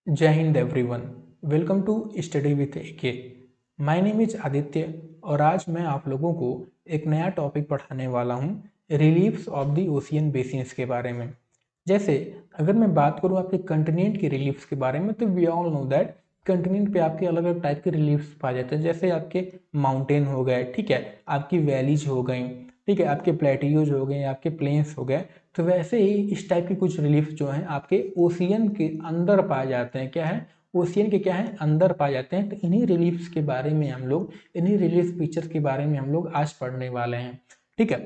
जय हिंद everyone. Welcome to study with AK. My name is Aditya और आज मैं आप लोगों को एक नया टॉपिक पढ़ाने वाला हूँ, reliefs of the ocean basins के बारे में। जैसे अगर मैं बात करूँ आपके कंटिनेंट के रिलीफ्स के बारे में, तो we all know that continent पे आपके अलग अलग टाइप के रिलीफ्स पाए जाते हैं। जैसे आपके माउंटेन हो गए, ठीक है, आपकी वैलीज हो गई, ठीक है, आपके प्लेटियोज हो गए, आपके प्लेन्स हो गए। तो वैसे ही इस टाइप के कुछ रिलीफ जो हैं आपके ओशियन के अंदर पाए जाते हैं। क्या है? ओशियन के क्या है, अंदर पाए जाते हैं। तो इन्हीं रिलीफ्स के बारे में हम लोग, इन्हीं रिलीफ फीचर्स के बारे में हम लोग आज पढ़ने वाले हैं। ठीक है,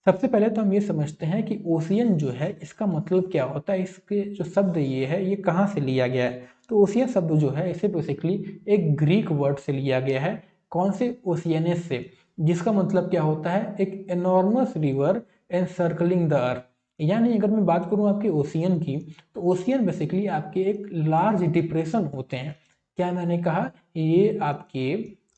सबसे पहले तो हम ये समझते हैं कि ओशियन जो है इसका मतलब क्या होता है। इसके जो शब्द ये है, ये कहाँ से लिया गया है? तो ओशियन शब्द जो है इसे बेसिकली एक ग्रीक वर्ड से लिया गया है। कौन से? ओशियनस से, जिसका मतलब क्या होता है, एक enormous river and circling the earth. यानी अगर मैं बात करूं आपके ओशियन की, तो ओशियन बेसिकली आपके एक लार्ज डिप्रेशन होते हैं। क्या मैंने कहा? ये आपके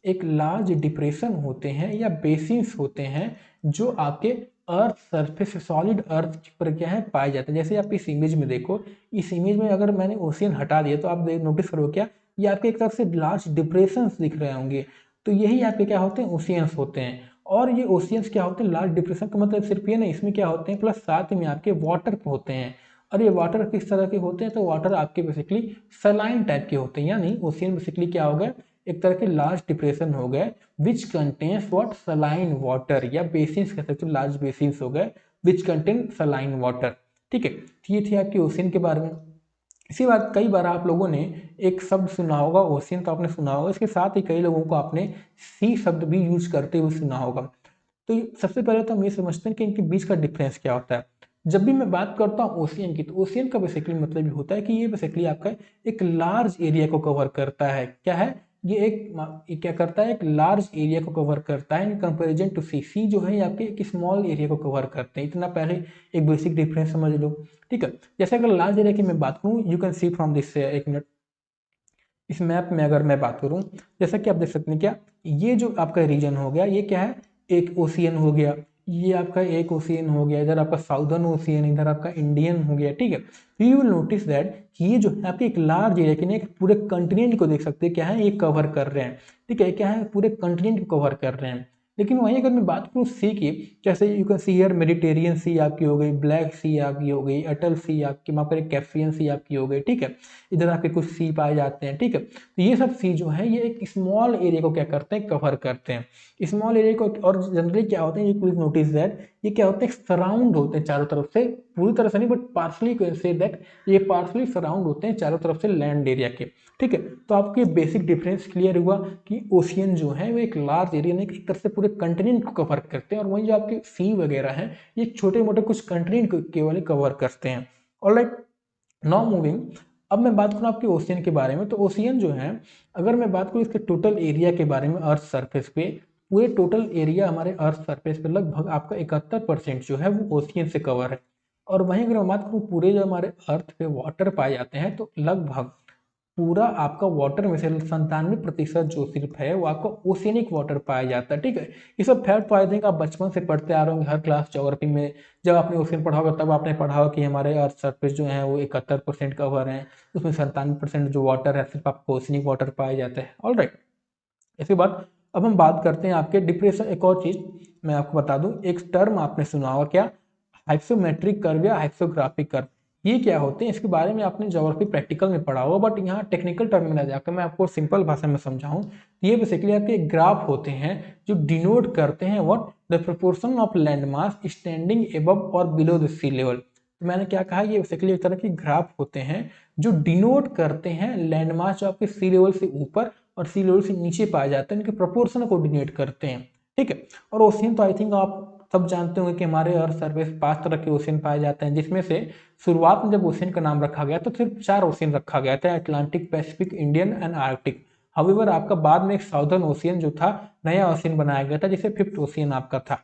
एक लार्ज डिप्रेशन होते हैं या बेसिन्स होते हैं जो आपके अर्थ सरफेस, सॉलिड अर्थ पर क्या है, पाए जाते हैं। जैसे आप इस इमेज में देखो, इस इमेज में अगर मैंने ओशियन हटा दिया तो आप नोटिस करो क्या, ये आपके एक तरफ से लार्ज डिप्रेशन दिख रहे होंगे। तो यही आपके क्या होते हैं, ओशियंस होते हैं। और ये ओशियंस क्या होते हैं, लार्ज डिप्रेशन का मतलब सिर्फ ये नहीं, इसमें क्या होते हैं प्लस साथ में आपके वाटर होते हैं। और ये वाटर किस तरह के होते हैं? तो वाटर आपके बेसिकली सलाइन टाइप के होते हैं। यानी ओशियन बेसिकली क्या हो गए, एक तरह के लार्ज डिप्रेशन हो गए which contains what, saline water, या बेसिन्स कह सकते हो, लार्ज बेसिन्स हो गए विच कंटेन सलाइन वाटर। ठीक है, तो ये थी आपकी ओशियन के बारे में। इसी बात, कई बार आप लोगों ने एक शब्द सुना होगा, ओशियन तो आपने सुना होगा, इसके साथ ही कई लोगों को आपने सी शब्द भी यूज करते हुए सुना होगा। तो सबसे पहले तो हम ये समझते हैं कि इनके बीच का डिफरेंस क्या होता है। जब भी मैं बात करता हूँ ओशियन की, तो ओशियन का बेसिकली मतलब ये होता है कि ये बेसिकली आपका एक लार्ज एरिया को कवर करता है। क्या है ये? ये क्या करता है, एक लार्ज एरिया को कवर करता है इन कंपेरिजन टू सी। सी जो है ये आपके एक स्मॉल एरिया को कवर करते हैं। इतना पहले एक बेसिक डिफरेंस समझ लो। ठीक है, जैसे अगर लार्ज एरिया की मैं बात करूँ, you can see from this, एक मिनट, इस मैप में अगर मैं बात करूं, जैसा कि आप देख सकते हैं, क्या ये जो आपका रीजन हो गया, ये क्या है, एक ओशियन हो गया। ये आपका एक ओशियन हो गया, इधर आपका साउदर्न ओशियन, इधर आपका इंडियन हो गया। ठीक है, तो यू विल नोटिस दैट ये जो है आपके एक लार्ज एरिया के, एक पूरे कंटिनेंट को देख सकते हैं, क्या है, ये कवर कर रहे हैं। ठीक है, क्या है, पूरे कंटिनेंट को कवर कर रहे हैं। लेकिन वहीं अगर मैं बात करूँ सी की, जैसे you can see here Mediterranean sea आपकी हो गई, ब्लैक सी आपकी हो गई, अटल सी आपकी, वहाँ पर एक कैस्पियन सी आपकी हो गई। ठीक है, इधर आपके कुछ सी पाए जाते हैं। ठीक है, तो ये सब सी जो है ये एक स्मॉल एरिया को क्या करते हैं, कवर करते हैं, स्मॉल एरिया को। और जनरली क्या होते हैं, ये प्लीज नोटिस दैट ये क्या होते हैं, सराउंड होते हैं चारों तरफ से, पूरी तरह से नहीं बट पार्सली से दैट ये पार्सली सराउंड होते हैं चारों तरफ से लैंड एरिया के। ठीक है, तो आपके बेसिक डिफरेंस क्लियर हुआ कि ओशियन जो है वो एक लार्ज एरिया में एक तरह से पूरे कंटिनेंट को कवर करते हैं, और वहीं जो आपके सी वगैरह है ये छोटे मोटे कुछ कंटिनेंट को केवल कवर करते हैं। ऑलराइट, नाउ मूविंग, अब मैं बात करूँ आपके ओशियन के बारे में। तो ओशियन जो है, अगर मैं बात करूँ इसके टोटल एरिया के बारे में, अर्थ सरफेस पे, पूरे टोटल एरिया हमारे अर्थ सरफेस पे लगभग आपका 71% जो है वो ओशियन से कवर है। और वहीं अगर मैं बात करूँ पूरे जो हमारे अर्थ पे वाटर पाए जाते हैं, तो लगभग पूरा आपका वाटर में से 97% जो सिर्फ है वो आपका ओशियनिक वाटर पाया जाता है। ठीक है, ये सब फैक्ट तो आई थिंक आप बचपन से पढ़ते आ रहे होंगे हर क्लास ज्योग्राफी में। जब आपने ओशियन पढ़ा होगा तब आपने पढ़ा होगा कि हमारे अर्थ सरफेस जो है वो 71% कवर है, उसमें 97% जो वाटर है सिर्फ आपको ओशियनिक वाटर पाया जाता है। ऑल राइट, इसके बाद अब हम बात करते हैं आपके डिप्रेशन। एक और चीज मैं आपको बता दूं, एक टर्म आपने सुना होगा, क्या? हाइप्सोमेट्रिक कर्व या हाइप्सोग्राफिक कर्व। ये क्या होते हैं, इसके बारे में आपने ज्योग्राफी प्रैक्टिकल में पढ़ा होगा, बट यहाँ टेक्निकल टर्म में ना जाकर मैं आपको सिंपल भाषा में समझाऊं, तो ये बेसिकली आपके ग्राफ होते हैं जो डिनोट करते हैं what, the proportion of land mass standing above और बिलो द सी लेवल। तो मैंने क्या कहा, ये बेसिकली एक तरह के ग्राफ होते हैं जो डिनोट करते हैं लैंड मास जो आपके सी लेवल से ऊपर और सी लेवल से नीचे पाए जाते हैं, इनके प्रोपोर्शन को डिनोट करते हैं। ठीक है, और ओशियन तो आई थिंक आप सब जानते होंगे कि हमारे अर्थ सरफेस 5 तरह के ओशियन पाए जाते हैं, जिसमें से शुरुआत में जब ओशियन का नाम रखा गया तो सिर्फ 4 ओशियन रखा गया था, Atlantic, Pacific, Indian and Arctic. However आपका बाद में एक साउदर्न ओशियन जो था, नया ओशियन बनाया गया था, जिसे 5th ओशियन आपका था।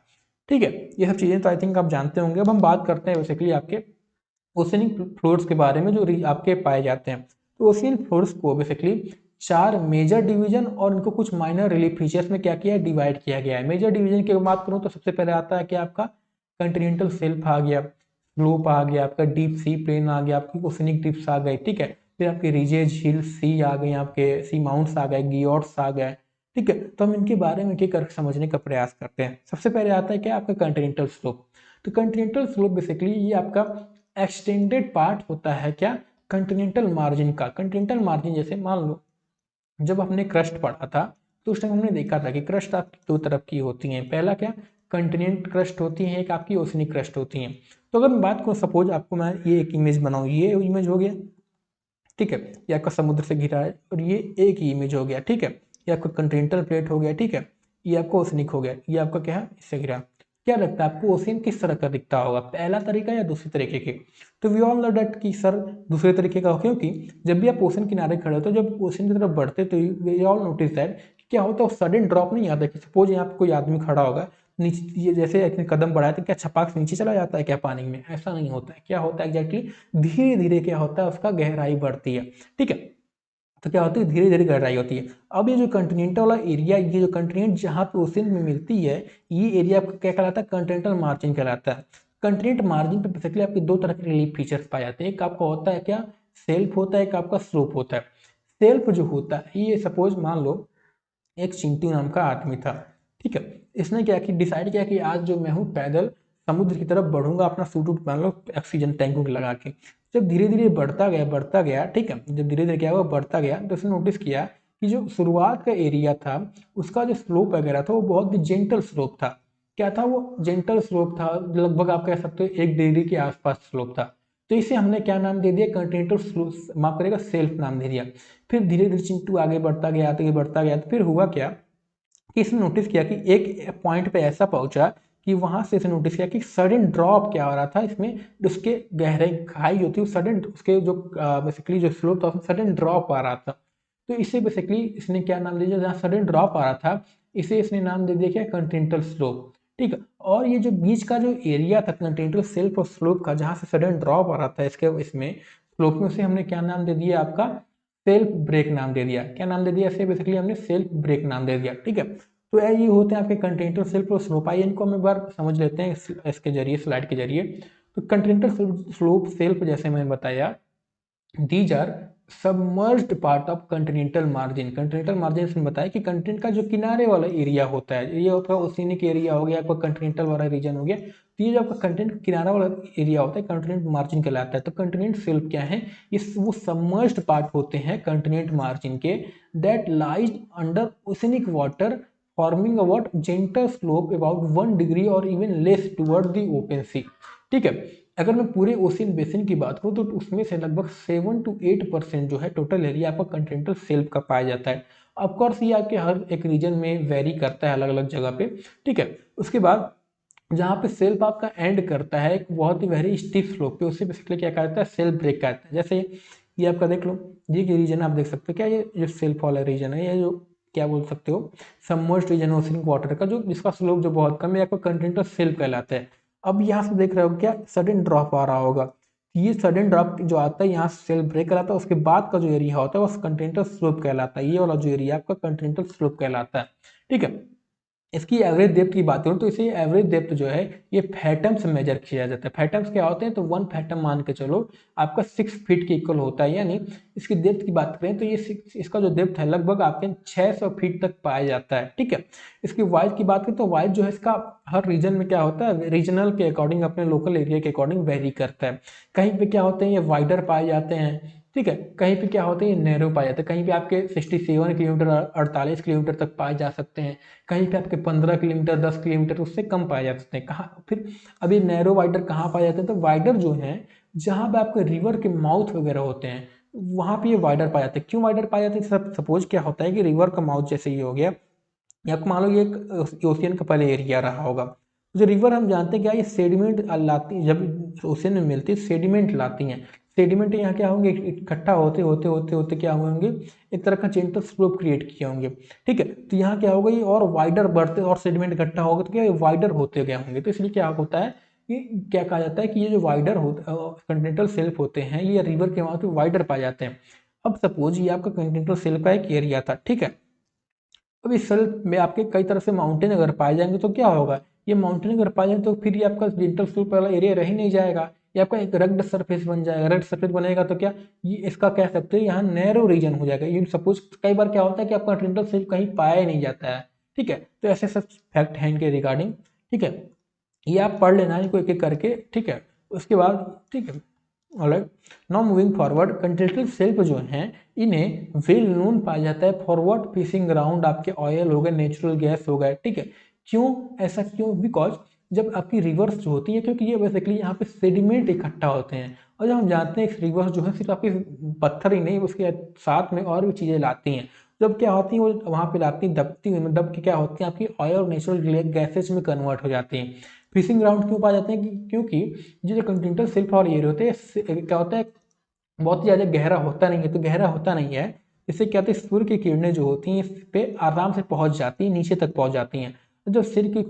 ठीक है, ये सब चीजें तो आई थिंक आप जानते होंगे। अब हम बात करते हैं बेसिकली आपके ओशियनिक फ्लोर्स के बारे में जो आपके पाए जाते हैं। तो ओशियन फ्लोर्स को बेसिकली 4 मेजर डिवीजन और इनको कुछ माइनर रिलीफ फीचर्स में क्या किया है, डिवाइड किया गया है। मेजर डिवीजन की बात करूं तो सबसे पहले आता है कि आपका कंटिनेंटल शेल्फ आ गया, स्लोप आ गया, आपका डीप सी प्लेन आ गया, आपकी ओशियनिक डिप्स आ गई। ठीक है, फिर आपके रिजेज हिल सी आ गए, आपके सी माउंट्स आ गए, गियोट्स आ गए, ठीक है। तो हम इनके बारे में एक करके समझने का प्रयास करते हैं। सबसे पहले आता है क्या, आपका कंटिनेंटल स्लोप। तो कंटिनेंटल स्लोप बेसिकली ये आपका एक्सटेंडेड पार्ट होता है क्या, कंटिनेंटल मार्जिन का। कंटिनेंटल मार्जिन जैसे मान लो जब हमने क्रस्ट पढ़ा था तो उस टाइम हमने देखा था कि क्रस्ट आपकी दो तरफ की होती हैं। पहला क्या, कंटिनेंट क्रस्ट होती है, एक आपकी ओशनिक क्रस्ट होती हैं। तो अगर मैं बात करूँ, सपोज आपको मैं ये एक इमेज बनाऊँ, ये इमेज हो गया, ठीक है, ये आपका समुद्र से घिरा है, और ये एक ही इमेज हो गया, ठीक है। ये आपका कंटिनेंटल प्लेट हो गया, ठीक है। ये आपका ओशनिक हो गया, ये आपका क्या है, इससे घिरा। क्या लगता है आपको ओशियन किस तरह का दिखता होगा, पहला तरीका या दूसरे तरीके के? तो वी ऑल नो डैट कि सर दूसरे तरीके का हो, क्योंकि जब भी आप ओशन किनारे खड़े होते हो, जब ओशन की तरफ बढ़ते तो वी ऑल नोटिस दैट क्या होता है, सडन ड्रॉप नहीं आता कि सपोज यहाँ पे कोई आदमी खड़ा होगा नीचे, ये जैसे एक कदम बढ़ाए तो क्या छपाक से नीचे चला जाता है क्या पानी में? ऐसा नहीं होता है। क्या होता है एग्जैक्टली, धीरे धीरे क्या होता है, उसका गहराई बढ़ती है, ठीक है। तो क्या होती है, धीरे धीरे गहराई होती है। अब ये जो कंटिनेंटल वाला एरिया, ये जो कंटिनेंट जहाँ पे ओशन में मिलती है, ये एरिया आपका क्या कहलाता है, कंटिनेंटल मार्जिन कहलाता है। कंटिनेंट मार्जिन पे बेसिकली आपके दो तरह के रिलीफ फीचर्स पाए जाते हैं। एक आपका होता है क्या, सेल्फ होता है, एक आपका स्लोप होता है। सेल्फ जो होता है, ये सपोज मान लो एक चिंटू नाम का आदमी था, ठीक है। इसने क्या कि डिसाइड किया कि आज जो मैं हूँ पैदल समुद्र की तरफ बढ़ूंगा, अपना सूट वूट पहन लो, ऑक्सीजन टैंक वैंक लगा के। जब धीरे धीरे बढ़ता गया, ठीक है, जब धीरे धीरे क्या हुआ, बढ़ता गया, तो उसने नोटिस किया कि जो शुरुआत का एरिया था उसका जो स्लोप वगैरह था वो बहुत ही जेंटल स्लोप था। क्या था वो, जेंटल स्लोप था, लगभग आप कह सकते हो 1 डिग्री के आसपास स्लोप था। तो इसे हमने क्या नाम दे दिया, कंटिनेंटल स्लोप, माफ करेगा, सेल्फ नाम दे दिया। फिर धीरे धीरे चिंटू आगे बढ़ता गया, तो फिर हुआ क्या कि इसने नोटिस किया कि एक पॉइंट पे ऐसा पहुंचा कि वहां से इसने नोटिस किया कि सडन ड्रॉप क्या हो रहा था इसमें, उसके गहराई खाई जो थी, सडन उसके जो बेसिकली जो स्लोप था उसमें सडन ड्रॉप आ रहा था। तो इसे बेसिकली इसने क्या नाम दे दिया, जहाँ सडन ड्रॉप आ रहा था इसे इसने नाम दे दिया क्या, कंटिनेंटल स्लोप, ठीक है। और ये जो बीच का जो एरिया था कंटिनेंटल सेल्फ और स्लोप का, जहाँ से सडन ड्रॉप आ रहा था इसके इसमें स्लोप में, उसे हमने क्या नाम दे दिया, आपका सेल्फ ब्रेक नाम दे दिया। क्या नाम दे दिया इसे, बेसिकली हमने सेल्फ ब्रेक नाम दे दिया, ठीक है। तो ये होते हैं आपके कंटिनेंटल सेल्फ और स्लोप। आइए इनको हम एक बार समझ लेते हैं इसके जरिए, स्लाइड के जरिए। तो कंटिनेंटल स्लोप सेल्फ जैसे मैंने बताया, these are submerged part of continental margin. Continental margin से बताया कि कंटिनेंट का जो किनारे वाला एरिया होता है, ये आपका ओशिनिक एरिया हो गया, आपका कंटिनेंटल वाला रीजन हो गया। तो ये जो आपका कंटिनेंट किनारा वाला एरिया होता है कंटिनेंट मार्जिन कहलाता है। तो कंटिनेंट सेल्फ क्या है, इस वो सबमर्ज्ड पार्ट होते हैं कंटिनेंट मार्जिन के, that lies under oceanic water forming a what, gentle slope about 1 degree और even less toward the open sea, ठीक है। अगर मैं पूरे ओशियन बेसिन की बात करूँ तो उसमें से लगभग 7 to 8% जो है टोटल एरिया आपका कंटिनेंटल शेल्फ का पाया जाता है। ऑफकोर्स ये आपके हर एक रीजन में वेरी करता है अलग अलग जगह पे, ठीक है। उसके बाद जहाँ पे सेल्फ आपका एंड करता है एक बहुत ही वेरी स्टीप स्लोप पे, उसे बेसिकली क्या कहता है, सेल्फ ब्रेक कहता है। जैसे ये आपका देख लो, ये रीजन आप देख सकते हो, क्या ये जो सेल्फ वाला रीजन है, ये जो क्या बोल सकते हो, सबमर्ज्ड रीजन ओशियन वाटर का, जो जिसका स्लोप जो बहुत कम है, आपका कंटिनेंटल शेल्फ कहलाता है। अब यहाँ से देख रहे हो क्या, सडन ड्रॉप आ रहा होगा, ये सडन ड्रॉप जो आता है यहाँ से सेल ब्रेक कहलाता है। उसके बाद का जो एरिया होता है वो कंटिनेंटल स्लोप कहलाता है। ये वाला जो एरिया आपका कंटिनेंटल स्लोप कहलाता है, ठीक है। इसकी एवरेज डेप्थ की बात करूँ तो इसे एवरेज डेप्थ जो है ये फैटम्स में मेजर किया जाता है। फैटम्स क्या होते हैं, तो 1 फैटम मान के चलो आपका 6 फीट के इक्वल होता है। यानी इसकी डेप्थ की बात करें तो ये इसका जो डेप्थ है लगभग आपके 600 फीट तक पाया जाता है, ठीक है। इसकी वाइड की बात करें तो वाइड जो है इसका हर रीजन में क्या होता है, रीजनल के अकॉर्डिंग, अपने लोकल एरिया के अकॉर्डिंग वेरी करता है। कहीं पे क्या होते हैं, ये वाइडर पाए जाते हैं, ठीक है। कहीं पे क्या होते हैं, ये नैरो पाए जाते हैं। कहीं पे आपके 67 किलोमीटर 48 किलोमीटर तक पाए जा सकते हैं। कहीं पे आपके 15 किलोमीटर 10 किलोमीटर उससे कम पाए जा सकते हैं। कहाँ फिर अभी नैरो वाइडर कहाँ पाए जाते हैं, तो वाइडर जो है जहाँ पे आपके रिवर के माउथ वगैरह होते हैं वहाँ पे ये वाइडर पाए जाते हैं। क्यों वाइडर पाए जाते हैं, सब सपोज क्या होता है कि रिवर का माउथ जैसे ये हो गया, या आपको मान लो ये एक ओशियन का पहले एरिया रहा होगा। जो रिवर हम जानते हैं क्या, ये सेडिमेंट लाती, जब ओशियन में मिलती है सेडिमेंट लाती हैं। सेडिमेंट यहाँ क्या होंगे, इकट्ठा होते होते होते होते क्या होंगे, एक तरह का जेंटल स्लोप क्रिएट किए होंगे, ठीक है। तो यहाँ क्या होगा, ये और वाइडर बढ़ते और सेडिमेंट इकट्ठा होगा तो क्या वाइडर होते गए होंगे। तो इसलिए क्या होता है कि क्या कहा जाता है कि ये जो वाइडर होते कंटिनेंटल शेल्फ होते हैं, ये रिवर के वहाँ पे वाइडर पाए जाते हैं। अब सपोज ये आपका कंटिनेंटल शेल्फ का एक एरिया था, ठीक है। अब इस सेल्फ में आपके कई तरह से माउंटेन अगर पाए जाएंगे तो क्या होगा, ये माउंटेन अगर पाए जाएंगे तो फिर ये आपका डिजिटल स्लोप वाला एरिया रह ही नहीं जाएगा। ये आपका एक रग्ड सरफेस बन जाएगा। रग्ड सरफेस बनेगा तो क्या, ये इसका कह सकते हैं यहाँ नैरो रीजन हो जाएगा। ये सपोज कई बार क्या होता है कि आपका कंटिनेंटल शेल्फ कहीं पाया ही नहीं जाता है, ठीक है। तो ऐसे सब फैक्ट हैं इनके रिगार्डिंग, ठीक है। ये आप पढ़ लेना इनको एक एक करके, ठीक है। उसके बाद, ठीक है, alright. Now moving forward, Continental shelf जो हैं इन्हें वेल नोन पाया जाता है फॉरवर्ड फिशिंग ग्राउंड, आपके ऑयल हो गए, नेचुरल गैस हो गए, ठीक है। क्यों, ऐसा क्यों, बिकॉज जब आपकी रिवर्स जो होती है, क्योंकि ये बेसिकली यहाँ पे सेडिमेंट इकट्ठा होते हैं, और जब हम जानते हैं इस रिवर्स जो है सिर्फ आपकी पत्थर ही नहीं, उसके साथ में और भी चीज़ें लाती हैं। जब क्या होती हैं वो वहाँ पे लाती हैं, दबती हैं, दब के क्या होती हैं आपकी ऑयल और नेचुरल गैसेज में कन्वर्ट हो जाती हैं। फिशिंग ग्राउंड क्यों पाए जाते हैं क्योंकि ये जो कंटिनेंटल शेल्फ और एरिया होते हैं क्या होता है, बहुत ही ज़्यादा गहरा होता नहीं है। तो गहरा होता नहीं है, इससे क्या होता है, सूर्य की किरणें जो होती हैं इस पे आराम से पहुंच जाती हैं, नीचे तक पहुंच जाती हैं। तो जब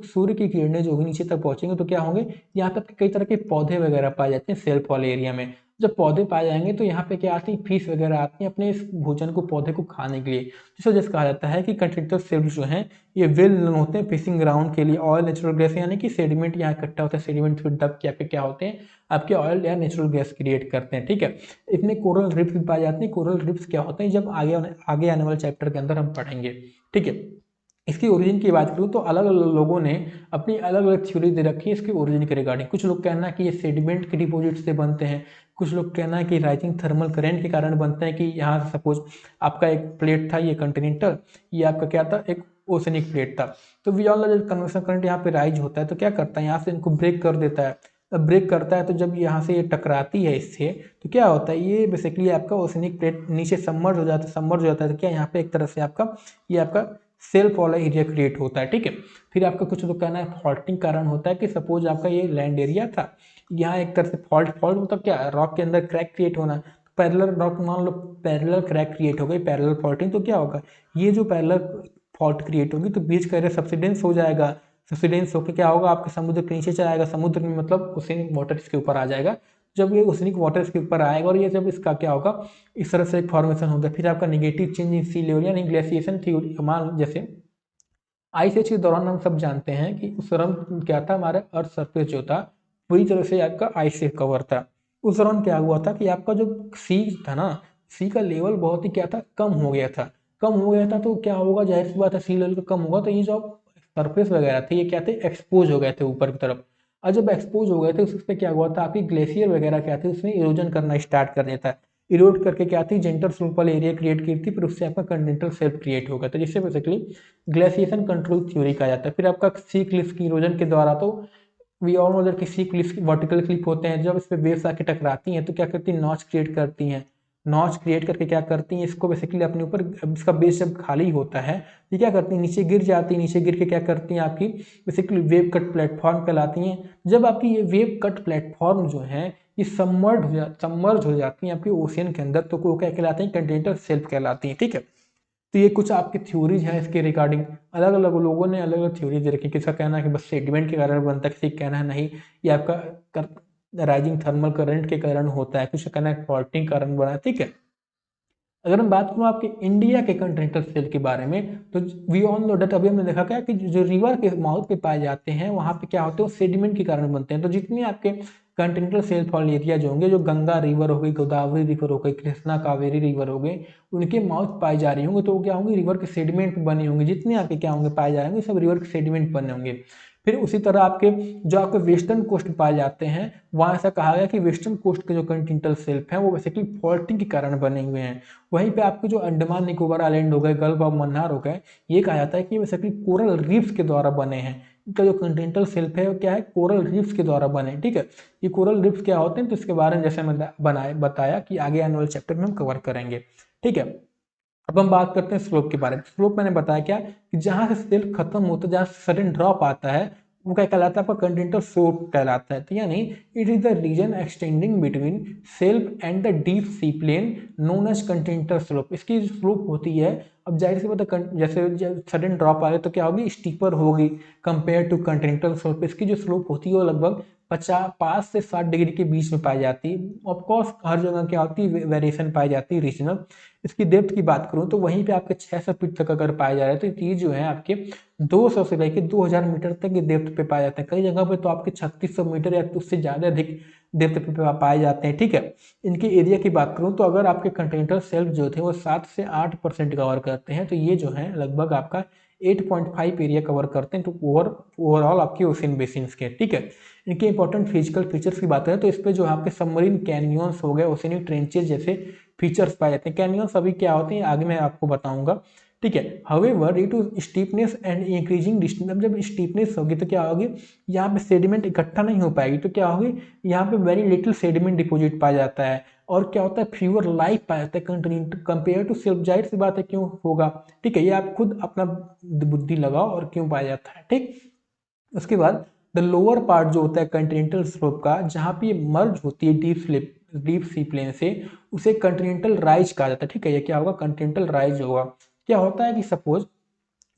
सूर्य की किरणें जो होगी नीचे तक पहुंचेंगे तो क्या होंगे, यहाँ पर कई तरह के पौधे वगैरह पाए जाते हैं शेल्फ वाले एरिया में। जब पौधे पाए जाएंगे तो यहाँ पे क्या आती है, फिश वगैरह आती हैं अपने इस भोजन को, पौधे को खाने के लिए। जिस वजह से कहा जाता है कि कंटिनेंटल शेल्फ जो है ये वेल नोन होते हैं फिशिंग ग्राउंड के लिए। ऑयल, नेचुरल गैस, यानी कि सेडिमेंट यहाँ इकट्ठा होता है, सेडिमेंट फिर दब के आपके क्या होते हैं, आपके ऑयल या नेचुरल गैस क्रिएट करते हैं, ठीक है। इसमें कोरल रिफ्स भी पाए जाते हैं। कोरल रिफ्स क्या होते हैं, जब आगे आने वाले चैप्टर के अंदर हम पढ़ेंगे, ठीक है। इसकी ओरिजिन की बात करूँ तो अलग अलग लोगों ने अपनी अलग अलग थ्योरी दे रखी है इसके ओरिजिन के रिगार्डिंग। कुछ लोग कहना है कि ये सेडिमेंट के डिपॉजिट से बनते हैं, कुछ लोग कहना है कि राइजिंग थर्मल करंट के कारण बनते हैं, कि यहाँ से सपोज आपका एक प्लेट था ये कंटिनेंटल, ये आपका क्या था, एक ओशनिक प्लेट था। तो वी ऑल जब कन्वेक्शन करंट यहाँ पे राइज होता है तो क्या करता है, यहाँ से इनको ब्रेक कर देता है। ब्रेक करता है तो जब यहाँ से ये टकराती है इससे, तो क्या होता है, ये बेसिकली आपका ओशनिक प्लेट नीचे सबमर्ज हो जाता है। सबमर्ज हो जाता है तो क्या, यहाँ पे एक तरह से आपका ये आपका सेल्फ वाला एरिया क्रिएट होता है, ठीक है। फिर आपका कुछ लोग कहना है फॉल्टिंग कारण होता है, कि सपोज आपका ये लैंड एरिया था, यहाँ एक तरह से फॉल्ट फॉल्ट मतलब क्या, रॉक के अंदर क्रैक क्रिएट होना। पैरेलल रॉक मान लो, पैरेलल क्रैक क्रिएट हो गई, पैरेलल फॉल्टिंग, तो क्या होगा, ये जो पैरेलल फॉल्ट क्रिएट होगी तो बीच का एरिया सब्सिडेंस हो जाएगा। सब्सिडेंस होकर क्या होगा, आपके समुद्र के नीचे चला जाएगा, समुद्र में मतलब ओशियनिक वाटर इसके ऊपर आ जाएगा। जब ये ओशियनिक वाटर इसके ऊपर आएगा और ये जब इसका क्या होगा, इस तरह से एक फॉर्मेशन होगा। फिर आपका negative change in sea level यानी ग्लेशिएशन थ्योरी, मान जैसे आइस एज के दौरान हम सब जानते हैं कि उस दौरान क्या था, हमारे अर्थ सरफेस जो था पूरी तरह से आपका आइस से कवर था। उस दौरान क्या हुआ था कि आपका जो सी था ना, सी का लेवल बहुत ही क्या था, कम हो गया था। कम हो गया था तो क्या होगा, जाहिर सी बात है, सी लेवल का कम होगा तो ये जो सरफेस वगैरह थे ये क्या थे, एक्सपोज हो गए थे ऊपर की तरफ। और जब एक्सपोज हो गए थे उससे क्या हुआ था, आपकी ग्लेशियर वगैरह क्या थे उसमें इरोजन करना स्टार्ट कर देता है। इरोड करके क्या थी, जेंटर स्लोप वाले एरिया क्रिएट की थी, फिर उससे आपका कंटिनेंटल शेल्फ क्रिएट हो गया था, जिससे बेसिकली ग्लेशिएशन कंट्रोल थ्योरी कहा जाता है। फिर आपका सी क्लिफ की इरोजन के द्वारा, तो वी ऑल नो दैट कि सी क्लिफ वर्टिकल क्लिफ होते हैं, जब इस पे वेव्स आके टकराती हैं तो क्या करती हैं, नॉच क्रिएट करती हैं। नॉच क्रिएट करके क्या करती हैं, इसको बेसिकली अपने ऊपर, इसका बेस जब खाली होता है ये क्या करती हैं, नीचे गिर जाती है। नीचे गिर के क्या करती हैं, आपकी बेसिकली वेव कट प्लेटफॉर्म कहलाती हैं। जब आपकी ये वेव कट प्लेटफॉर्म जो है ये सबमर्ज हो जाती हैं आपके ओशियन के अंदर, तो वो क्या कहलाते हैं, कंटिनेंटल शेल्फ कहलाती हैं, ठीक है। तो ये कुछ आपकी थ्योरीज हैं इसके रिगार्डिंग। अलग अलग लोगों ने अलग अलग थ्योरी दे रखी है। किसी का कहना है कि बस सेडिमेंट के कारण बनता है, किसी का कहना है नहीं ये आपका राइजिंग थर्मल करंट के कारण होता है, किसी का कहना है फॉल्टिंग कारण बना है, ठीक है। अगर हम बात करूँ आपके इंडिया के कंटिनेंटल शेल्फ के बारे में, तो वी ऑल नो दैट अभी हमने देखा क्या कि जो रिवर के माउथ पे पाए जाते हैं वहाँ पे क्या होते हैं, वो सेडिमेंट के कारण बनते हैं। तो जितने आपके कंटिनेंटल शेल्फ वाले एरिया जो होंगे, जो गंगा रिवर हो गई, गोदावरी रिवर हो गई, कृष्णा कावेरी रिवर हो गए, उनके माउथ पाए जा रही होंगे तो वो क्या होंगे, रिवर के सेडिमेंट बने होंगे। जितने आपके क्या होंगे पाए जा रहे होंगे, सब रिवर के सेडिमेंट बने होंगे। फिर उसी तरह आपके जो आपके वेस्टर्न कोस्ट पाए जाते हैं, वहाँ ऐसा कहा गया कि वेस्टर्न कोस्ट के जो कंटिनेंटल शेल्फ हैं वो बेसिकली फॉल्टिंग के कारण बने हुए हैं। वहीं पे आपके जो अंडमान निकोबार आइलैंड हो गए, गल्फ ऑफ मन्नार हो गए, ये कहा जाता है कि बेसिकली कोरल रीफ्स के द्वारा बने हैं। इनका जो कंटिनेंटल शेल्फ है वो क्या है, कोरल रीफ्स के द्वारा बने, ठीक है। ये कोरल रीफ्स क्या होते हैं, तो इसके बारे में जैसे मैंने बताया कि आगे आने वाले चैप्टर में हम कवर करेंगे, ठीक है। अब हम बात करते हैं स्लोप के बारे में। स्लोप मैंने बताया क्या कि जहां से शेल्फ खत्म होता है, जहां सडन ड्रॉप आता है, वो क्या कहलाता है, आपका कंटिनेंटल स्लोप कहलाता है। तो यानी it is the region extending between shelf and the deep sea plain known as continental slope. इसकी जो स्लोप होती है, अब जाहिर सी बात है जैसे सडन ड्रॉप आए तो क्या होगी, स्टीपर होगी कंपेयर टू कंटिनेंटल स्लोप। इसकी जो स्लोप होती है वो लगभग 5 से 7 डिग्री के बीच में पाई जाती है। ऑफकोर्स हर जगह क्या होती है, वेरिएशन पाई जाती है रीजनल। इसकी डेप्थ की बात करूँ तो वहीं पे आपके 600 फीट तक अगर पाया जा रहा है तो ये जो है आपके 200 से लेकर 2000 मीटर तक के डेप्थ पे पाए जाते हैं। कई जगह पे तो आपके 3600 मीटर या उससे ज़्यादा अधिक डेप्थ पे पाए जाते हैं। ठीक है, इनके एरिया की बात करूँ तो अगर आपके कंटेनर सेल्फ जो थे वो 7 से 8% कवर करते हैं, तो ये जो है लगभग आपका 8.5 एरिया कवर करते हैं, तो ओवरऑल आपके ओशन बेसिन्स के। ठीक है, इनके इंपॉर्टेंट फिजिकल फीचर्स की बात करें तो इस पे जो है आपके सबमरीन कैनियंस हो गए, ओशनिक ट्रेंचेस जैसे फीचर्स पाए जाते हैं। कैनियंस अभी क्या होते हैं आगे मैं आपको बताऊंगा। ठीक है, however due to steepness and increasing distance, अब जब स्टीपनेस होगी तो क्या होगी, यहाँ पे सेडिमेंट इकट्ठा नहीं हो पाएगी, तो क्या होगी, यहाँ पे वेरी लिटिल सेडिमेंट डिपोजिट पाया जाता है। और क्या होता है, फ्यूअर लाइफ पाया जाता है कंपेयर टू सेल्फ। जाहिर सी बात है क्यों होगा, ठीक है, ये आप खुद अपना बुद्धि लगाओ और क्यों पाया जाता है। ठीक, उसके बाद द लोअर पार्ट जो होता है कंटिनेंटल स्लोप का, जहाँ पे ये मर्ज होती है डीप सी प्लेन से, उसे कंटिनेंटल राइज कहा जाता है। ठीक है, ये क्या होगा, कंटिनेंटल राइज होगा। क्या होता है कि सपोज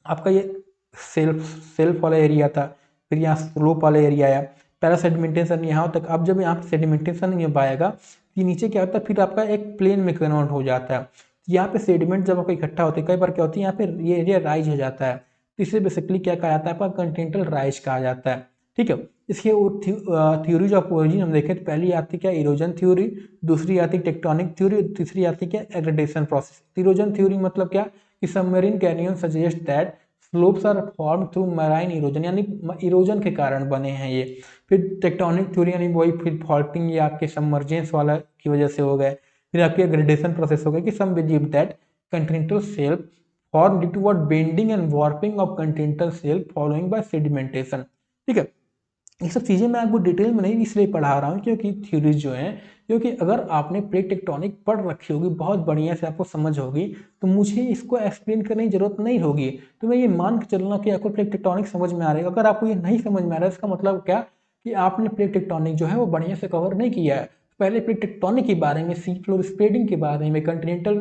आपका ये सेल्फ सेल्फ वाला एरिया था, फिर यहाँ स्लोप वाला एरिया आया, पहला सेडिमेंटेशन यहाँ तक। अब जब यहाँ पे सेडिमेंटेशन नहीं हो पाएगा, ये नीचे क्या होता है, फिर आपका एक प्लेन में कन्वर्ट हो जाता है। यहाँ पे सेडिमेंट जब आपका इकट्ठा होता है, कई बार क्या होती है यहाँ पे ये एरिया राइज हो जाता है, तो इसे बेसिकली क्या कहा जाता है, आपका कंटिनेंटल राइज कहा जाता है। ठीक है, इसके थ्योरीज ऑफ ओरिजिन हम देखें तो पहली आती क्या, इरोजन थ्योरी, दूसरी आती टेक्टोनिक थ्योरी, तीसरी आती क्या, एग्रेडेशन प्रोसेस। इरोजन थ्योरी मतलब क्या कि submarine canyon suggest that slopes are form through marine erosion, यानी इरोजन के कारण बने हैं ये। फिर टेक्टोनिक थ्योरी यानी वही फिर फॉल्टिंग या आपके सबमर्जेंस वाला की वजह से हो गए। फिर आपके ग्रेडेशन प्रोसेस हो गए कि some believe that continental shelf form due to what bending and warping of continental shelf following by sedimentation. ठीक है, ये सब चीज़ें मैं आपको डिटेल में नहीं इसलिए पढ़ा रहा हूँ क्योंकि थ्योरीज जो हैं, क्योंकि अगर आपने प्लेट टेक्टोनिक पढ़ रखी होगी, बहुत बढ़िया से आपको समझ होगी, तो मुझे इसको एक्सप्लेन करने की जरूरत नहीं होगी। तो मैं ये मान के चलना कि आपको प्लेट टेक्टोनिक समझ में आ रहा है। अगर आपको ये नहीं समझ में आ रहा है, इसका मतलब क्या कि आपने प्लेट टेक्टोनिक जो है वो बढ़िया से कवर नहीं किया है। पहले प्लेट टेक्टोनिक के बारे में, सी फ्लोर स्प्रेडिंग के बारे में, कंटिनेंटल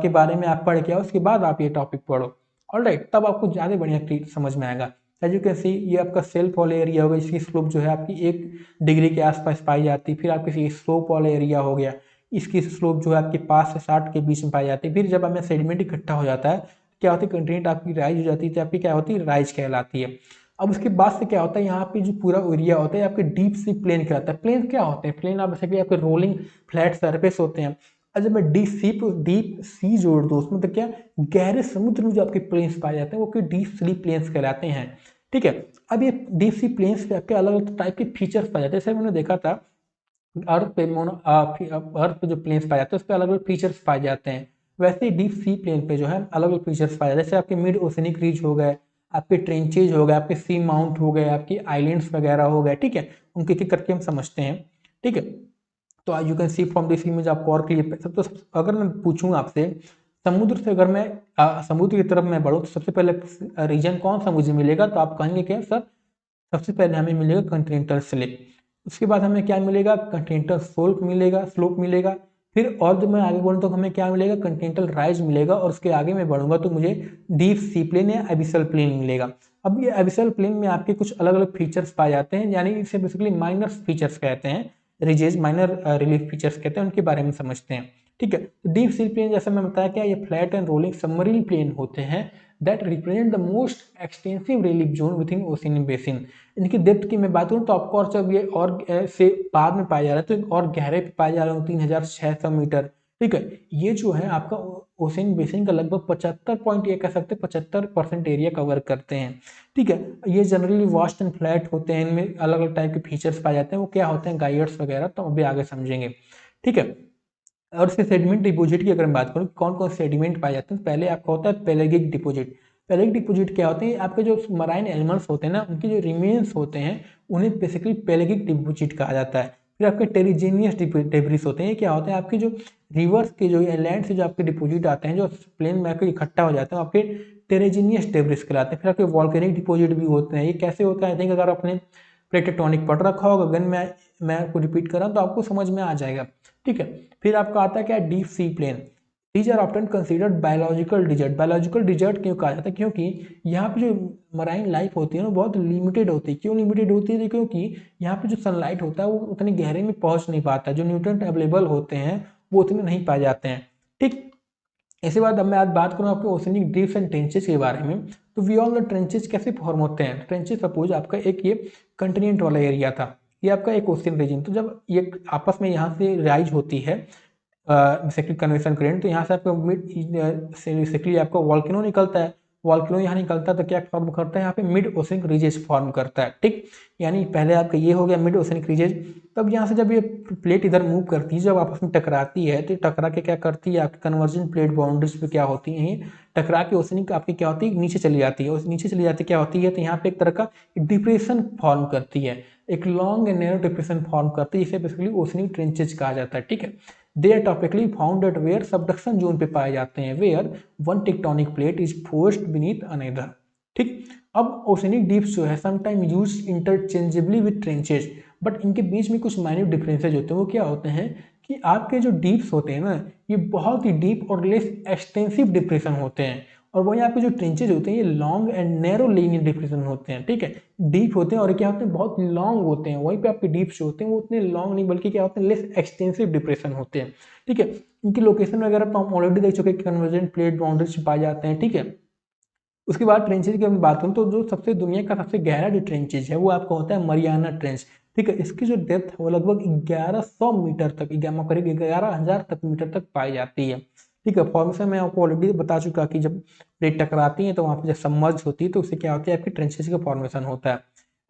के बारे में आप पढ़ के आओ, उसके बाद आप ये टॉपिक पढ़ो। ऑलराइट, तब आपको ज़्यादा बढ़िया समझ में आएगा। एज यू कैन सी, ये आपका सेल्फ वाला एरिया होगा, इसकी स्लोप जो है आपकी 1 डिग्री के आसपास पाई जाती है। फिर आपकी स्लोप वाला एरिया हो गया, इसकी स्लोप जो है आपके 5 से 60 के बीच में पाई जाती है। फिर जब हमें सेडिमेंट इकट्ठा हो जाता है, क्या होती है, कंटिनेंट आपकी राइज हो जाती है, तो आपकी क्या होती है, राइज कहलाती है। अब उसके बाद से क्या होता है, यहाँ पे जो पूरा एरिया होता है आपके डीप सी प्लेन कहलाता है। प्लेन क्या होते हैं, प्लेन आप बेसिकली आपके रोलिंग फ्लैट सरफेस होते हैं। और जब मैं डीप सी जोड़ दूँ उसमें, तो क्या, गहरे समुद्र में जो आपके प्लेन्स पाए जाते हैं वो डीप सी प्लेन्स कहलाते हैं। ठीक है, अब ये डीप सी प्लेन्स पे आपके अलग अलग टाइप के फीचर्स पाए जाते हैं। जैसे मैंने देखा था अर्थ पे जो प्लेन्स पाए जाते हैं उस पर अलग अलग फीचर्स पाए जाते हैं, वैसे ही डीप सी प्लेन पे जो है अलग अलग फीचर्स पाए जाते हैं। जैसे आपके मिड ओशनिक रीच हो गए, आपके ट्रेंचेज हो गए, आपके सी माउंट हो गए, आपकी आइलैंड्स वगैरह हो गए। ठीक है, उनके एक करके हम समझते हैं। ठीक है, तो you can see from this image आपको और क्लियर सब। तो अगर मैं पूछूँ आपसे, समुद्र से अगर मैं समुद्र की तरफ मैं बढ़ूँ तो सबसे पहले रीजन कौन सा मुझे मिलेगा, तो आप कहेंगे क्या सर, सबसे पहले हमें मिलेगा कंटिनेंटल स्लिप। उसके बाद हमें क्या मिलेगा, कंटिनेंटल स्लोप मिलेगा। फिर और जब मैं आगे बढ़ूँ तो हमें क्या मिलेगा, कंटिनेंटल राइज मिलेगा। और उसके आगे मैं बढ़ूंगा तो मुझे डीप सी प्लेन या एबिसल प्लेन मिलेगा। अब ये एबिसल प्लेन में आपके कुछ अलग अलग फीचर्स पाए जाते हैं, यानी इसे बेसिकली माइनर फीचर्स कहते हैं, रिजेज माइनर रिलीफ फीचर्स कहते हैं, उनके बारे में समझते हैं। ठीक है, डीप सी प्लेन जैसे मैं बताया क्या, ये flat and rolling submarine plain होते हैं that represent the most extensive relief zone with in ocean basin. इनकी डेप्थ की मैं बात करूँ तो ऑफकोर्स जब ये और से बाद में पाया जा रहा है तो और गहरे पे पाए जा रहे हैं, 3600 मीटर। ठीक है, ये जो है आपका ओशियन बेसिन का लगभग 75 पॉइंट, ये कह सकते हैं 75% एरिया कवर करते हैं। ठीक है, ये जनरली वास्ट एंड फ्लैट होते हैं, इनमें अलग अलग टाइप के फीचर्स पाए जाते हैं। वो क्या होते हैं, गाइड्स वगैरह, तो अभी आगे समझेंगे। ठीक है, और इसके सेडिमेंट डिपॉजिट की अगर मैं बात करूँ, कौन कौन से सेडिमेंट पाए जाते हैं, तो पहले आपका होता है पेलेगिक डिपॉजिट। पेलेगिक डिपॉजिट क्या होते हैं, आपके जो मराइन एनिमल्स होते हैं ना, उनके जो रिमेन्स होते हैं उन्हें बेसिकली पेलेगिक डिपॉजिट कहा जाता है। फिर आपके टेरिजीनियस डेब्रिस होते हैं, ये क्या होते हैं, आपके जो रिवर्स के जो लैंड से जो आपके डिपॉजिट आते हैं, जो प्लेन में आपके इकट्ठा हो जाते हैं, आपके टेरिजीनियस डेब्रिस कहलाते हैं। फिर आपके वॉल्केनिक डिपॉजिट भी होते हैं। ये कैसे होता है, आई थिंक अगर आपने प्लेट टेक्टोनिक पढ़ रखा होगा, अगर मैं आपको रिपीट कर रहा हूँ तो आपको समझ में आ जाएगा। ठीक है, फिर आपका आता है क्या, deep sea plain. These are often considered biological desert. Biological desert क्यों कहा जाता है? क्योंकि यहाँ पे जो मराइन लाइफ होती है ना बहुत लिमिटेड होती है। क्यों लिमिटेड होती है? क्योंकि यहाँ पे जो सनलाइट होता है वो उतनी गहरे में पहुँच नहीं पाता, जो न्यूट्रिएंट अवेलेबल होते हैं वो उतने नहीं पाए जाते हैं। ठीक, इसके बाद अब मैं आज बात करूँ आपके ओशनिक ड्रीफ्स एंड ट्रेंचेस के बारे में। तो वी ऑल नो ट्रेंचेस कैसे फॉर्म होते हैं। ट्रेंचेस सपोज आपका एक ये कंटिनेंट वाला एरिया था, ये आपका एक ओशियन रीजन। तो जब ये आपस में यहाँ से राइज होती है बेसिकली कन्वेक्शन करंट, तो यहाँ से आपका मिड बेसिकली आपका वॉल्केनो निकलता है। वॉल्केनो यहाँ निकलता है तो क्या फॉर्म करता है? यहाँ पे मिड ओशनिक रीजेस फॉर्म करता है। ठीक, यानी पहले आपका ये हो गया मिड ओशनिक रीजेस। तब यहाँ से जब ये प्लेट इधर मूव करती है, जब आपस में टकराती है, तो टकरा के क्या करती है आपकी कन्वर्जन प्लेट बाउंड्रीज पे क्या होती है, टकरा के ओशनिक आपकी क्या होती है नीचे चली जाती है। और नीचे चली जाती क्या होती है? तो यहाँ पे एक तरह का डिप्रेशन फॉर्म करती है, एक long and narrow depression form करती है, इसे बेसिकली ओशनिक ट्रेंचेज कहा जाता है। ठीक है, they are topically found at where subduction zone पे पाए जाते हैं, where one tectonic plate is forced beneath another. ठीक, अब ओशनिक डीप्स जो है sometime use interchangeably with trenches, but इनके बीच में कुछ माइन्यूट डिफरेंसेज होते हैं। वो क्या होते हैं कि आपके जो डीप्स होते हैं ना, ये बहुत ही डीप और लेस एक्सटेंसिव डिप्रेशन होते हैं, और वहीं आपके जो ट्रेंचेज होते हैं ये long and narrow linear depression होते हैं। ठीक है, डीप होते हैं और क्या होते हैं बहुत लॉन्ग होते हैं। वहीं पे आपके डीप्स जो होते हैं वो उतने लॉन्ग नहीं बल्कि क्या होते हैं लेस एक्सटेंसिव डिप्रेशन होते हैं। ठीक है, इनकी लोकेशन वगैरह तो हम ऑलरेडी देख चुके हैं, कन्वर्जेंट प्लेट बाउंड्रीज पाए जाते हैं। ठीक है, उसके बाद ट्रेंचेज की हम बात करूँ तो जो सबसे दुनिया का सबसे गहरा जो ट्रेंचेज है वो आपका होता है मरियाना ट्रेंच। ठीक है, इसकी जो डेप्थ है वो लगभग 1100 मीटर तक, करीब 11,000 तक मीटर तक पाई जाती है। ठीक है, फॉर्मेशन मैं आपको ऑलरेडी बता चुका कि जब प्लेट टकराती है तो वहाँ पर जब सबमर्ज होती है तो उससे क्या होती है आपकी ट्रेंचेज का फॉर्मेशन होता है।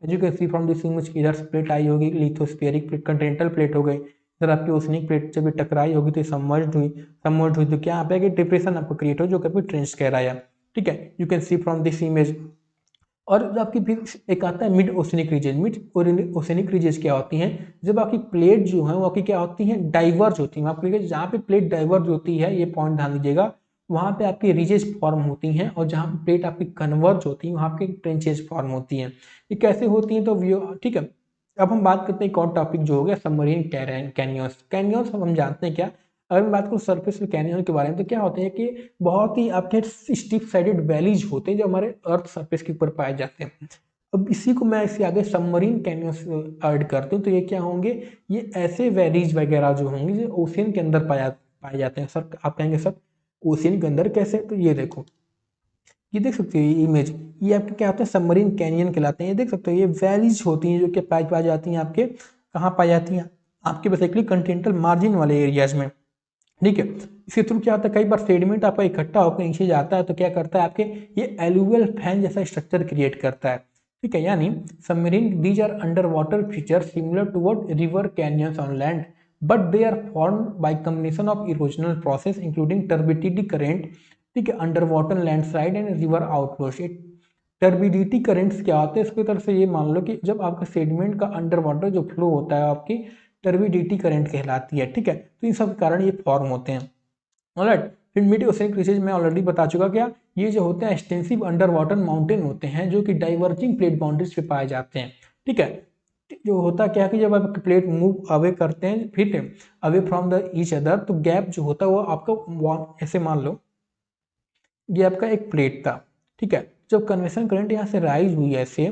As you can see from this image, इधर प्लेट आई होगी लिथोस्फेरिक प्लेट, कंटिनेंटल प्लेट हो गई, इधर आपकी ओशनिक प्लेट जब टकराई होगी तो सबमर्ज हुई तो क्या यहाँ पे डिप्रेशन आपको क्रिएट हो जो कि ट्रेंच कहलाया। ठीक है, you can see from this image. और जो आपकी फिर एक आता है mid oceanic region. Mid oceanic region क्या होती हैं? जब आपकी प्लेट जो है वो आपकी क्या होती हैं डाइवर्ज होती हैं। आपको जहाँ पे प्लेट डाइवर्ज होती है, ये पॉइंट ध्यान दीजिएगा, वहाँ पे आपकी रीजेस फॉर्म होती हैं, और जहाँ पे प्लेट आपकी कन्वर्ज होती है वहाँ पे ट्रेंचेज फॉर्म होती हैं। ये कैसे होती हैं? तो ठीक है, अब हम बात करते हैं एक और टॉपिक जो हो गया सबमरीन कैनियंस। कैनियंस हम जानते हैं क्या? अगर मैं बात करूँ सरफेस कैनियन के बारे में तो क्या होते हैं कि बहुत ही आपके स्टीप साइडेड वैलीज होते हैं जो हमारे अर्थ सरफेस के ऊपर पाए जाते हैं। अब इसी को मैं इससे आगे सबमरीन कैनियंस ऐड करते हूँ तो ये क्या होंगे? ये ऐसे वैलीज वगैरह जो होंगे जो ओशियन के अंदर पाए जाते हैं। सर आप कहेंगे सर ओशियन के अंदर कैसे? तो ये देखो, ये देख सकते हो ये इमेज, ये आपके क्या होते हैं सबमरीन कैनियन कहलाते हैं। ये देख सकते हो ये वैलीज होती हैं जो कि पाई जाती हैं आपके कहाँ पाई जाती हैं? आपके बेसिकली कंटिनेंटल मार्जिन वाले एरियाज में। ठीक है, इसके थ्रू क्या होता है कई बार सेडिमेंट आपका इकट्ठा होकर नीचे जाता है तो क्या करता है आपके ये एलुवियल फैन जैसा स्ट्रक्चर क्रिएट करता है। ठीक है, यानी submarine these are under water feature similar to what river canyons on land, but they are formed by combination of erosional process including turbidity current. ठीक है, under water landslide and river outflows. Turbidity currents क्या होते हैं? इसकी तरफ से ये मान लो कि जब आपका सेडिमेंट का अंडर वाटर जो फ्लो होता है आपकी टर्बिडिटी करंट कहलाती है। ठीक है, तो इन सब कारण ये फॉर्म होते हैं। ऑलराइट, फिर मिड ओशियन क्रीजेज मैं ऑलरेडी बता चुका क्या, ये जो होते हैं एक्सटेंसिव अंडर वाटर माउंटेन होते हैं जो कि डाइवर्जिंग प्लेट बाउंड्रीज पे पाए जाते हैं। ठीक है, जो होता क्या है कि जब आप प्लेट मूव अवे करते हैं फिर away from the each other, तो गैप जो होता है वो आपका ऐसे मान लो ये आपका एक प्लेट था। ठीक है, जब कन्वेक्शन करंट यहाँ से राइज हुई ऐसे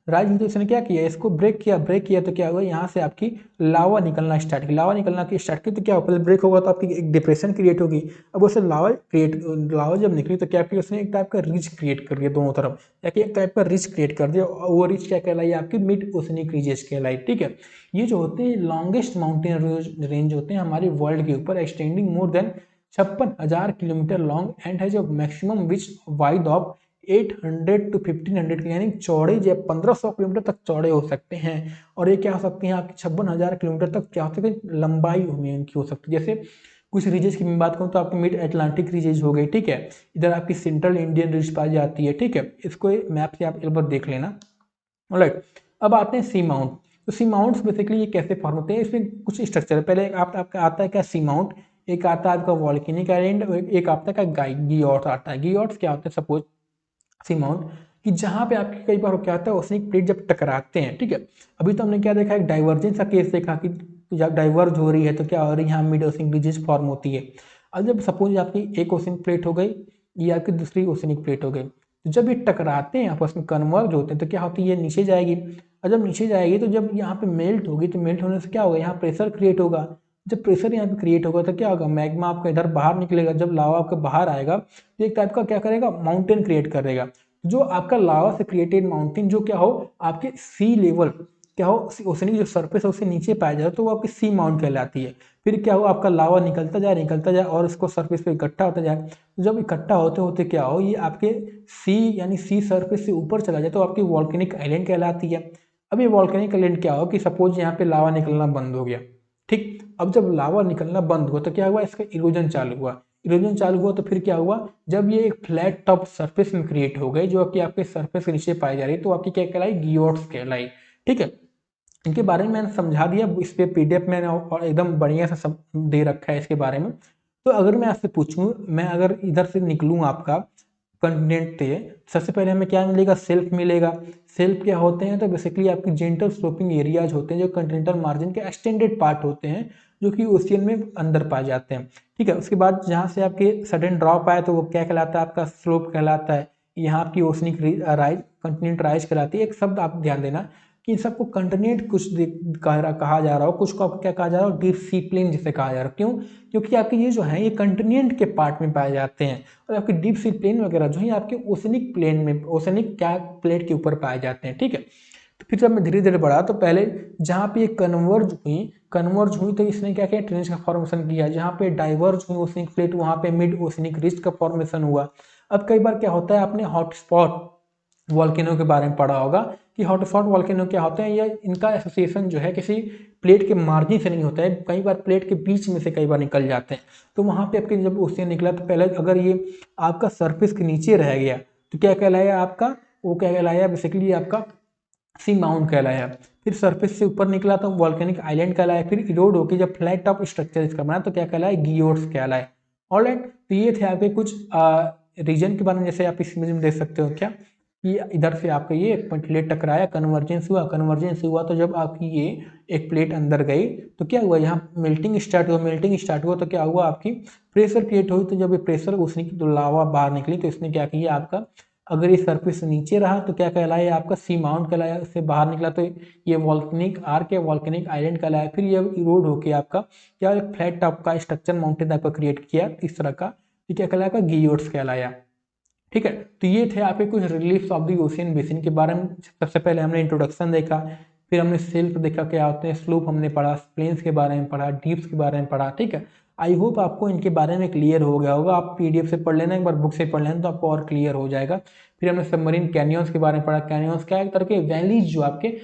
राइज हुई तो इसने क्या किया इसको ब्रेक किया तो क्या हुआ यहाँ से आपकी लावा निकलना स्टार्ट की। लावा निकलना की स्टार्ट की तो क्या होगा ब्रेक होगा तो आपकी एक डिप्रेशन क्रिएट होगी। अब उससे लावा जब निकली तो क्या किया उसने एक टाइप का रिज क्रिएट कर दिया दोनों तरफ, या कि एक टाइप का रिज क्रिएट कर दिया, और वो रिज क्या कहलाई आपकी मिड ओशनिक रीजेस कहलाई। ठीक है, ये जो होते हैं लॉन्गेस्ट माउंटेन रेंज होते हैं हमारे वर्ल्ड के ऊपर, extending more than 56,000 kilometre long and has a maximum which wide of 800 to 1500, यानी चौड़े जो 1500 किलोमीटर तक चौड़े हो सकते हैं। और ये क्या हो सकते हैं आपकी 56,000 किलोमीटर तक क्या हो सकते हैं लंबाई इनकी हो सकती है। जैसे कुछ रीजेस की मैं बात करूँ तो आपकी मिड अटलांटिक रीजेस हो गई। ठीक है, इधर आपकी सेंट्रल इंडियन रीज पाई जाती है। ठीक है, इसको मैप से आप एक बार देख लेना। ऑलराइट, अब आते हैं सी माउंट। तो सी माउंट्स बेसिकली ये कैसे फॉर्म होते हैं? इसमें कुछ स्ट्रक्चर है। पहले आपका आता है क्या सी माउंट, एक आता है आपका वॉल्केनिक आइलैंड, एक आता है क्या गियोट्स आता है। गियोट्स क्या होता है? सपोज सी माउंट कि जहाँ पे आपके कई बार क्या होता है ओशनिक प्लेट जब टकराते हैं। ठीक है, अभी तो हमने क्या देखा एक डाइवर्जेंस का केस देखा कि जब डाइवर्ज हो रही है तो क्या हो रही है यहाँ मिड ओशनिक रीजेस फॉर्म होती है। अब जब सपोज आपकी एक ओशनिक प्लेट हो गई, ये आपकी दूसरी ओशनिक प्लेट हो गई, तो जब ये टकराते हैं आपस में, कन्वर्ज होते हैं, तो क्या होती है, ये नीचे जाएगी। और जब नीचे जाएगी तो जब यहाँ पे मेल्ट होगी, तो मेल्ट होने से क्या होगा, यहाँ प्रेशर क्रिएट होगा। जब प्रेशर यहाँ पे क्रिएट होगा तो क्या होगा, मैग्मा आपका इधर बाहर निकलेगा। जब लावा आपका बाहर आएगा तो एक टाइप का क्या करेगा, माउंटेन क्रिएट करेगा। जो आपका लावा से क्रिएटेड माउंटेन जो क्या हो, आपके सी लेवल क्या हो, ओशनिक जो सरफेस है उससे नीचे पाया जाए तो वो आपकी सी माउंट कहलाती है। फिर क्या हो, आपका लावा निकलता जाए और इसको सरफेस पे इकट्ठा होता जाए। तो जब इकट्ठा होते होते क्या हो, ये आपके सी यानी सी सरफेस से ऊपर चला जाए तो आपकी वॉल्केनिक आइलैंड कहलाती है। अब ये वॉल्केनिक आइलैंड क्या हो कि सपोज यहाँ पे लावा निकलना बंद हो गया, ठीक। अब जब लावा निकलना बंद हुआ तो क्या हुआ, इसका इरोजन चालू हुआ। इरोजन चालू हुआ तो फिर क्या हुआ, जब ये एक फ्लैट टॉप सरफेस में क्रिएट हो गई जो कि आपके सरफेस के नीचे पाई जा रही है, तो आपकी क्या कहलाई, गियोट्स कहलाई, ठीक है। इनके बारे में मैंने समझा दिया, इस पे पीडीएफ मैंने और एकदम बढ़िया से सब दे रखा है इसके बारे में। तो अगर मैं आपसे पूछूं, मैं अगर इधर से निकलूं आपका कंटिनेंट से, सबसे पहले हमें क्या मिलेगा, सेल्फ मिलेगा। सेल्फ क्या होते हैं, तो बेसिकली आपकी जेंटल स्लोपिंग एरियाज होते हैं जो कंटिनेंटल मार्जिन के एक्सटेंडेड पार्ट होते हैं, जो कि ओशियन में अंदर पाए जाते हैं, ठीक है। उसके बाद जहाँ से आपके सडन ड्रॉप आए तो वो क्या कहलाता है, आपका स्लोप कहलाता है। यहाँ आपकी ओशनिक राइज, कंटिनेंट राइज कहलाती है। एक शब्द आप ध्यान देना कि इन सबको कंटिनेंट कुछ कहा जा रहा हो, कुछ को आपको क्या कहा जा रहा हो, डीप सी प्लेन जिसे कहा जा रहा हो। क्यों, क्योंकि आपके ये जो है ये कंटिनेंट के पार्ट में पाए जाते हैं, और आपके डीप सी प्लेन वगैरह जो है आपके ओशनिक प्लेन में, ओशनिक क्या प्लेट के ऊपर पाए जाते हैं, ठीक है। तो फिर जब मैं धीरे धीरे बढ़ा तो पहले जहाँ पे ये कन्वर्ज हुई तो इसने क्या किया, ट्रेंच का फॉर्मेशन किया। जहाँ पे डाइवर्ज हुई ओशनिक प्लेट, वहाँ पे मिड ओशनिक रिस्ट का फॉर्मेशन हुआ। अब कई बार क्या होता है, आपने हॉटस्पॉट वॉल्केनो के बारे में पढ़ा होगा कि हॉटस्पॉट वॉल्केनो क्या होते हैं, या इनका एसोसिएशन जो है किसी प्लेट के मार्जिन से नहीं होता है, कई बार प्लेट के बीच में से कई बार निकल जाते हैं। तो वहाँ पे आपके जब ओशियन निकला तो पहले अगर ये आपका सरफेस के नीचे रह गया तो क्या कहलाया आपका, वो क्या कहलाया, बेसिकली आपका सी माउंट कहलाया। फिर सरफेस से ऊपर निकला तो वॉल्केनिक आइलैंड कहलाया। फिर इरोड होकर जब फ्लैट टॉप स्ट्रक्चर इसका बना तो क्या कहलाया, गियोट्स कहलाया। ऑलराइट, तो ये थे आपके कुछ रीजन के बारे में। जैसे आप इस इमेज में देख सकते हो क्या, कि इधर से आपका ये एक प्लेट टकराया, कन्वर्जेंस हुआ तो जब आपकी ये एक प्लेट अंदर गई तो क्या हुआ, यहाँ मेल्टिंग स्टार्ट हुआ तो क्या हुआ, आपकी प्रेशर क्रिएट हुई। तो जब ये प्रेशर उसने की तो लावा बाहर निकली, तो इसने क्या किया आपका, अगर ये सरफेस से नीचे रहा तो क्या कहलाया आपका, सी माउंट कहलाया। उससे बाहर निकला तो ये वॉल्केनिक आर्क या वॉल्केनिक आइलैंड कहलाया। फिर ये इरोड होके आपका क्या, फ्लैट टॉप का स्ट्रक्चर माउंटेन टाइप का क्रिएट किया इस तरह का, ये क्या कहलाया, गियोट्स कहलाया, ठीक है। तो ये थे आपके कुछ reliefs of the ocean basin के बारे में। सबसे पहले हमने इंट्रोडक्शन देखा, फिर हमने सेल्फ देखा क्या होते हैं, स्लोप हमने पढ़ा, प्लेन्स के बारे में पढ़ा, डीप्स के बारे में पढ़ा, ठीक है। आई होप आपको इनके बारे में क्लियर हो गया होगा। आप पीडीएफ से पढ़ लेना, एक बार बुक से पढ़ लेना तो आपको और क्लियर हो जाएगा। फिर हमने सबमरीन कैनियंस के बारे में पढ़ा। कैनियंस क्या है, एक तरह के वैलीज जो आपके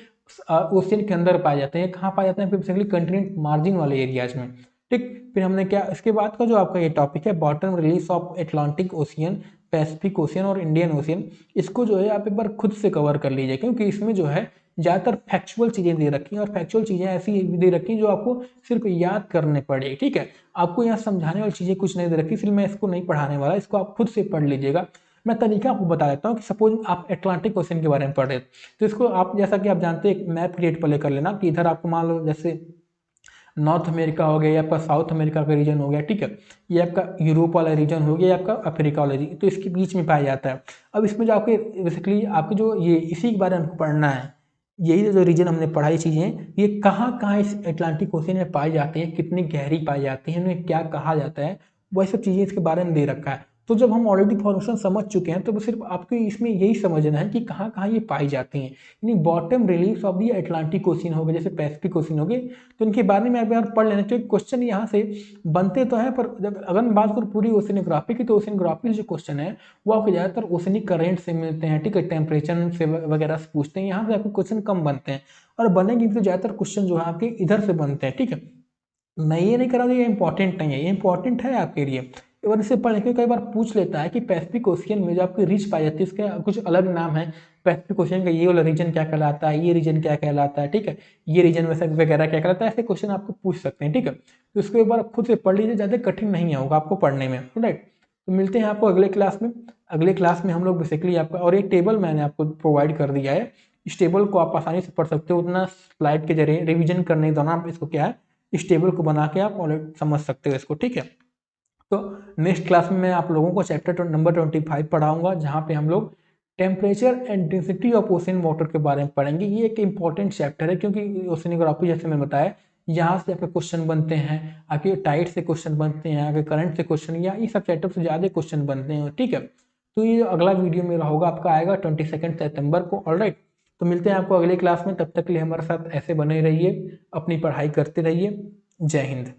ओशियन के अंदर पाए जाते हैं। कहाँ पाए जाते हैं, बेसिकली कंटिनेंट मार्जिन वाले एरियाज में, ठीक। फिर हमने क्या, इसके बाद का जो आपका ये टॉपिक है, bottom release of Atlantic ocean, Pacific ocean और इंडियन ओशियन, इसको जो है आप एक बार खुद से कवर कर लीजिए, क्योंकि इसमें जो है ज़्यादातर फैक्चुअल चीज़ें दे रखी हैं, और फैक्चुअल चीज़ें ऐसी दे रखी हैं जो आपको सिर्फ याद करने पड़े, ठीक है। आपको यहाँ समझाने वाली चीज़ें कुछ नहीं दे रखी, इसलिए मैं इसको नहीं पढ़ाने वाला, इसको आप खुद से पढ़ लीजिएगा। मैं तरीका आपको बता देता हूँ कि सपोज आप एटलांटिक ओशियन के बारे में पढ़ रहे तो इसको आप, जैसा कि आप जानते हैं, एक मैप क्रिएट पहले कर लेना कि इधर आपको मान लो जैसे नॉर्थ अमेरिका हो गया, या आपका साउथ अमेरिका का रीजन हो गया, ठीक है। ये आपका यूरोप वाला रीजन हो गया, या आपका अफ्रीका वाला रीजन, तो इसके बीच में पाया जाता है। अब इसमें जो आपके बेसिकली आपके जो ये इसी के बारे में हमको पढ़ना है, यही जो रीजन हमने पढ़ाई चीज़ें, ये कहाँ कहाँ इस एटलांटिक ओशियन में पाई जाती हैं, कितनी गहरी पाई जाती है, इन्हें क्या कहा जाता है, वही सब चीज़ें इसके बारे में दे रखा है। तो जब हम ऑलरेडी फॉर्मेशन समझ चुके हैं तो सिर्फ आपको इसमें यही समझना है कि कहाँ कहाँ ये पाई जाती हैं, यानी bottom relief of the Atlantic ocean हो गए, जैसे पैसिफिक ओशियन हो गए, तो इनके बारे में आप यार पढ़ लेना। क्योंकि क्वेश्चन यहाँ से बनते तो हैं, पर जब अगर मैं बात करूँ पूरी ओशियनोग्राफी की, तो ओशियनोग्राफी जो क्वेश्चन है वो आपको ज़्यादातर ओशियनिक करंट से मिलते हैं, ठीक है, टेम्परेचर से वगैरह से पूछते हैं। यहाँ से आपके क्वेश्चन कम बनते हैं, और बनेंगे तो ज़्यादातर क्वेश्चन जो है आपके इधर से बनते हैं, ठीक है। मैं ये नहीं कह रहा हूँ ये इंपॉर्टेंट नहीं है, ये इंपॉर्टेंट है आपके लिए। एक बार इसे पढ़ के कई बार पूछ लेता है कि पैसिफिक ओशियन में जो आपकी रिच पाई जाती है, इसके कुछ अलग नाम है। पैसिफिक ओशियन का ये वाला रीजन क्या कहलाता है, ये रीजन क्या कहलाता है, ठीक है, ये रीजन वैसे वगैरह क्या कहलाता है, ऐसे क्वेश्चन आपको पूछ सकते हैं, ठीक है। तो इसको एक बार आप खुद से पढ़ लीजिए, ज़्यादा कठिन नहीं होगा आपको पढ़ने में, राइट। तो मिलते हैं आपको अगले क्लास में। अगले क्लास में हम लोग बेसिकली आपका, और एक टेबल मैंने आपको प्रोवाइड कर दिया है, इस टेबल को आप आसानी से पढ़ सकते हो, उतना स्लाइड के जरिए रिविजन करने के दौरान आप इसको क्या है, इस टेबल को बना के आप ऑलरेडी समझ सकते हो इसको, ठीक है। तो नेक्स्ट क्लास में मैं आप लोगों को चैप्टर नंबर 25 पढ़ाऊंगा, जहाँ पे हम लोग temperature and density of ocean water के बारे में पढ़ेंगे। ये एक इंपॉर्टेंट चैप्टर है, क्योंकि ओशनोग्राफी जैसे मैंने बताया यहाँ से आपके क्वेश्चन बनते हैं, आपके टाइड से क्वेश्चन बनते हैं, आपके करंट से क्वेश्चन, या इस सब चैप्टर से ज़्यादा क्वेश्चन बनते हैं, ठीक है। तो ये अगला वीडियो मेरा होगा, आपका आएगा 22 सितंबर को, ऑलराइट। तो मिलते हैं आपको अगले क्लास में, तब तक के लिए हमारे साथ ऐसे बने रहिए, अपनी पढ़ाई करते रहिए। जय हिंद।